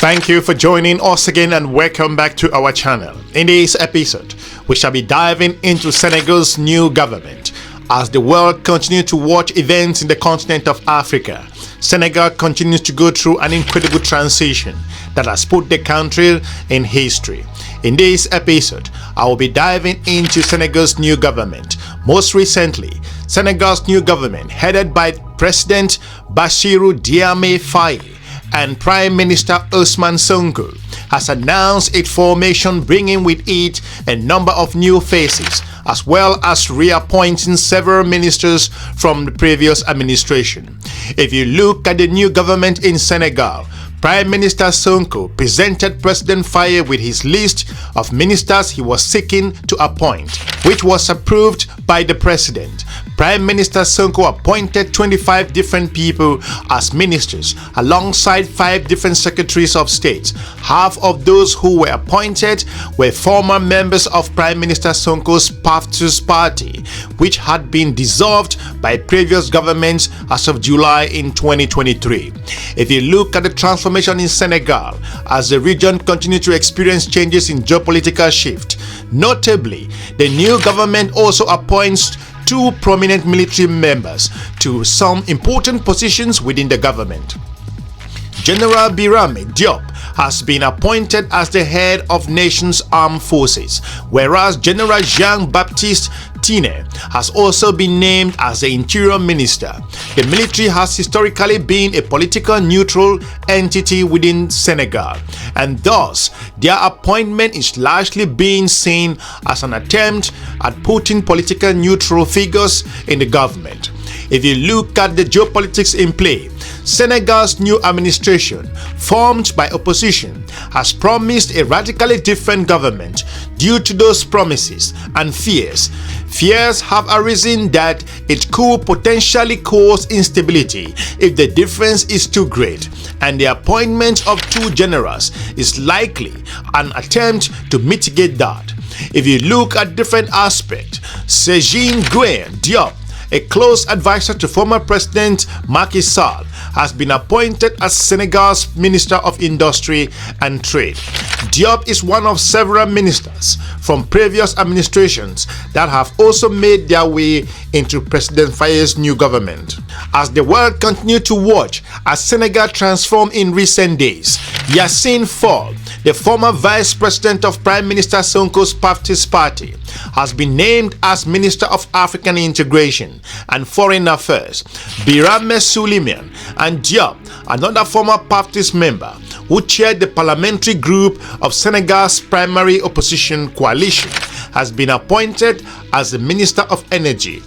Thank you for joining us again and welcome back to our channel. In this episode, we shall be diving into Senegal's new government. As the world continues to watch events in the continent of Africa, Senegal continues to go through an incredible transition that has put the country in history. In this episode, I will be diving into Senegal's new government. Most recently, Senegal's new government, headed by President Bassirou Diomaye Faye and Prime Minister Ousmane Sonko, has announced its formation, bringing with it a number of new faces, as well as reappointing several ministers from the previous administration. If you look at the new government in Senegal, Prime Minister Sonko presented President Faye with his list of ministers he was seeking to appoint, which was approved by the president. Prime Minister Sonko appointed 25 different people as ministers alongside 5 different secretaries of state. Half of those who were appointed were former members of Prime Minister Sonko's party, which had been dissolved by previous governments as of July in 2023. If you look at the transformation in Senegal, as the region continues to experience changes in geopolitical shift, notably, the new government also appoints 2 prominent military members to some important positions within the government. General Birame Diop has been appointed as the head of nation's armed forces, whereas General Jean-Baptiste Tine has also been named as the interior minister. The military has historically been a political neutral entity within Senegal, and thus their appointment is largely being seen as an attempt at putting political neutral figures in the government. If you look at the geopolitics in play, Senegal's new administration, formed by opposition, has promised a radically different government. Due to those promises and fears have arisen that it could potentially cause instability if the difference is too great, and the appointment of 2 generals is likely an attempt to mitigate that. If you look at different aspects, Senegal Diop, a close advisor to former President Marky Sall, has been appointed as Senegal's Minister of Industry and Trade. Diop is one of several ministers from previous administrations that have also made their way into President Faye's new government. As the world continues to watch as Senegal transformed in recent days, Yassine Fall, the former vice president of Prime Minister Sonko's party, has been named as Minister of African Integration and Foreign Affairs. Birame Souleymane and Diop, another former party's member who chaired the parliamentary group of Senegal's primary opposition coalition, has been appointed as the Minister of Energy,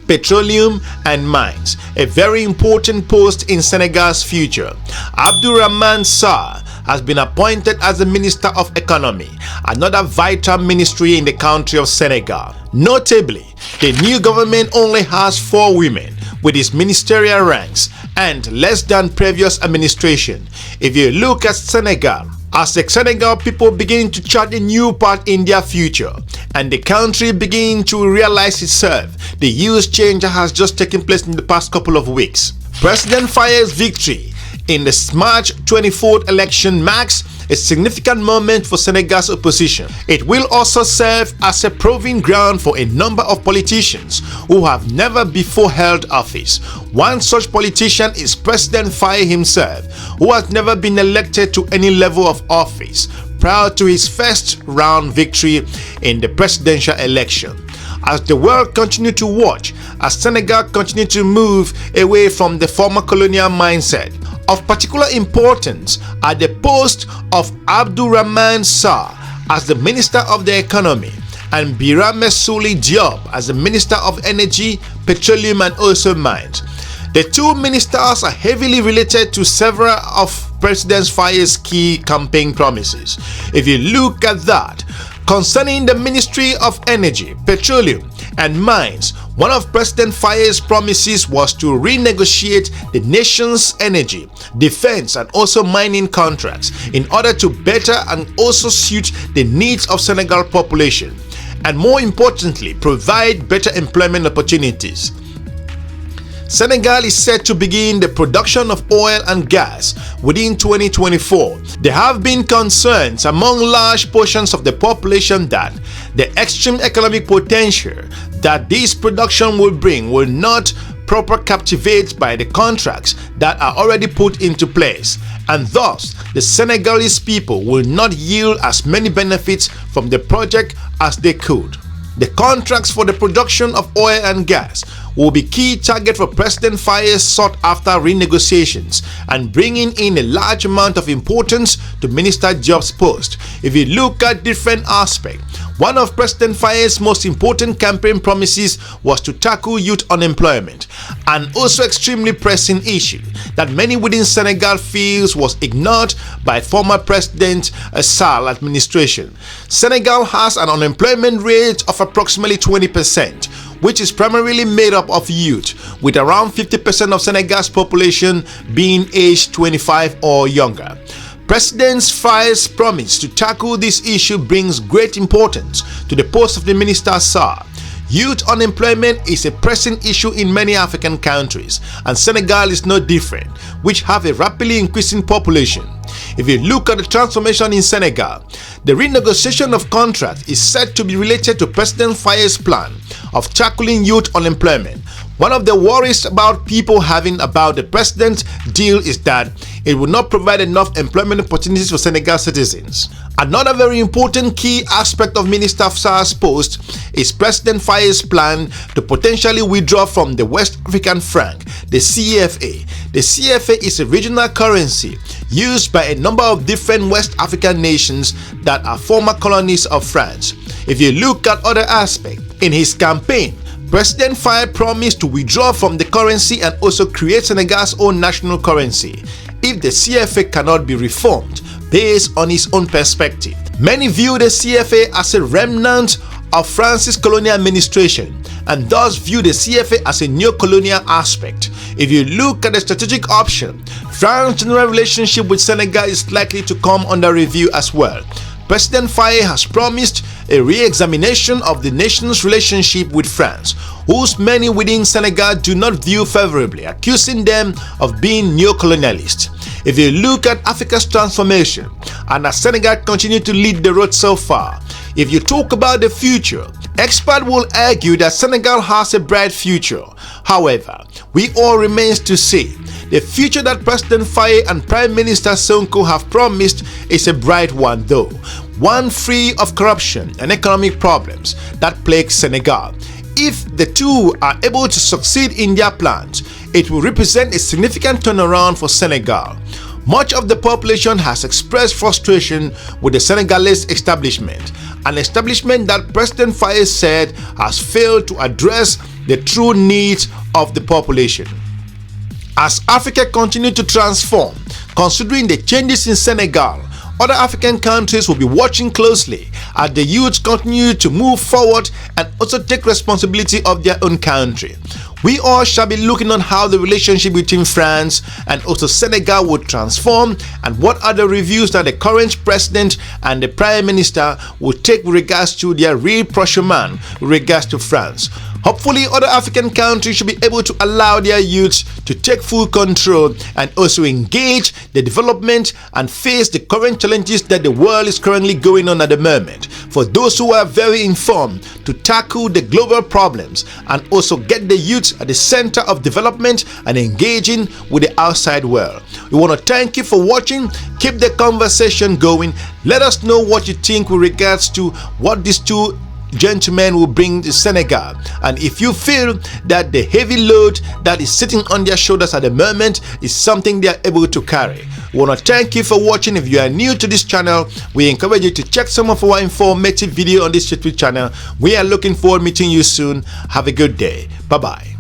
Petroleum and Mines, a very important post in Senegal's future. Abdourahmane Sarr has been appointed as the Minister of Economy, another vital ministry in the country of Senegal. Notably, the new government only has 4 women with its ministerial ranks and less than previous administration. If you look at Senegal, as the Senegal people begin to chart a new path in their future, and the country begin to realize itself, the huge change that has just taken place in the past couple of weeks. President Faye's victory in the March 24th election marks a significant moment for Senegal's opposition. It will also serve as a proving ground for a number of politicians who have never before held office. One such politician is President Faye himself, who has never been elected to any level of office prior to his first round victory in the presidential election. As the world continues to watch, as Senegal continues to move away from the former colonial mindset, of particular importance are the post of Abdourahmane Sarr as the Minister of the Economy and Birame Souleymane Diop as the Minister of Energy, Petroleum and also Mines. The 2 ministers are heavily related to several of President Faye's key campaign promises. If you look at that, concerning the Ministry of Energy, Petroleum and Mines, one of President Faye's promises was to renegotiate the nation's energy, defense and also mining contracts in order to better and also suit the needs of Senegal population, and more importantly, provide better employment opportunities. Senegal is set to begin the production of oil and gas within 2024. There have been concerns among large portions of the population that the extreme economic potential that this production will bring will not properly captivate by the contracts that are already put into place, and thus the Senegalese people will not yield as many benefits from the project as they could. The contracts for the production of oil and gas will be key target for President Faye's sought-after renegotiations and bringing in a large amount of importance to minister jobs post. If you look at different aspects, one of President Faye's most important campaign promises was to tackle youth unemployment, and also extremely pressing issue that many within Senegal feels was ignored by former President Sall administration. Senegal has an unemployment rate of approximately 20%, which is primarily made up of youth, with around 50% of Senegal's population being aged 25 or younger. President Faye's promise to tackle this issue brings great importance to the post of the Minister Sall. Youth unemployment is a pressing issue in many African countries, and Senegal is no different, which have a rapidly increasing population. If you look at the transformation in Senegal, the renegotiation of contracts is said to be related to President Faye's plan of tackling youth unemployment. One of the worries about people having about the president's deal is that it will not provide enough employment opportunities for Senegal citizens. Another very important key aspect of Minister Sall's post is President Faye's plan to potentially withdraw from the West African franc, the CFA. The CFA is a regional currency used by a number of different West African nations that are former colonies of France. If you look at other aspects, in his campaign, President Faye promised to withdraw from the currency and also create Senegal's own national currency if the CFA cannot be reformed based on his own perspective. Many view the CFA as a remnant of France's colonial administration and thus view the CFA as a neo-colonial aspect. If you look at the strategic option, France's general relationship with Senegal is likely to come under review as well. President Faye has promised a re-examination of the nation's relationship with France, whose many within Senegal do not view favorably, accusing them of being neo-colonialist. If you look at Africa's transformation, and as Senegal continues to lead the road so far, if you talk about the future, experts will argue that Senegal has a bright future. However, we all remains to see. The future that President Faye and Prime Minister Sonko have promised is a bright one, though, one free of corruption and economic problems that plague Senegal. If the two are able to succeed in their plans, it will represent a significant turnaround for Senegal. Much of the population has expressed frustration with the Senegalese establishment, an establishment that President Faye said has failed to address the true needs of the population. As Africa continues to transform, considering the changes in Senegal, other African countries will be watching closely as the youth continue to move forward and also take responsibility of their own country. We all shall be looking on how the relationship between France and also Senegal would transform and what are the reviews that the current president and the prime minister would take with regards to their rapprochement with regards to France. Hopefully, other African countries should be able to allow their youths to take full control and also engage the development and face the current challenges that the world is currently going on at the moment. For those who are very informed to tackle the global problems and also get the youths at the center of development and engaging with the outside world. We want to thank you for watching. Keep the conversation going. Let us know what you think with regards to what these two gentlemen will bring to Senegal, and if you feel that the heavy load that is sitting on their shoulders at the moment is something they are able to carry. We want to thank you for watching. If you are new to this channel, we encourage you to check some of our informative video on this YouTube channel. We are looking forward to meeting you soon. Have a good day. Bye bye.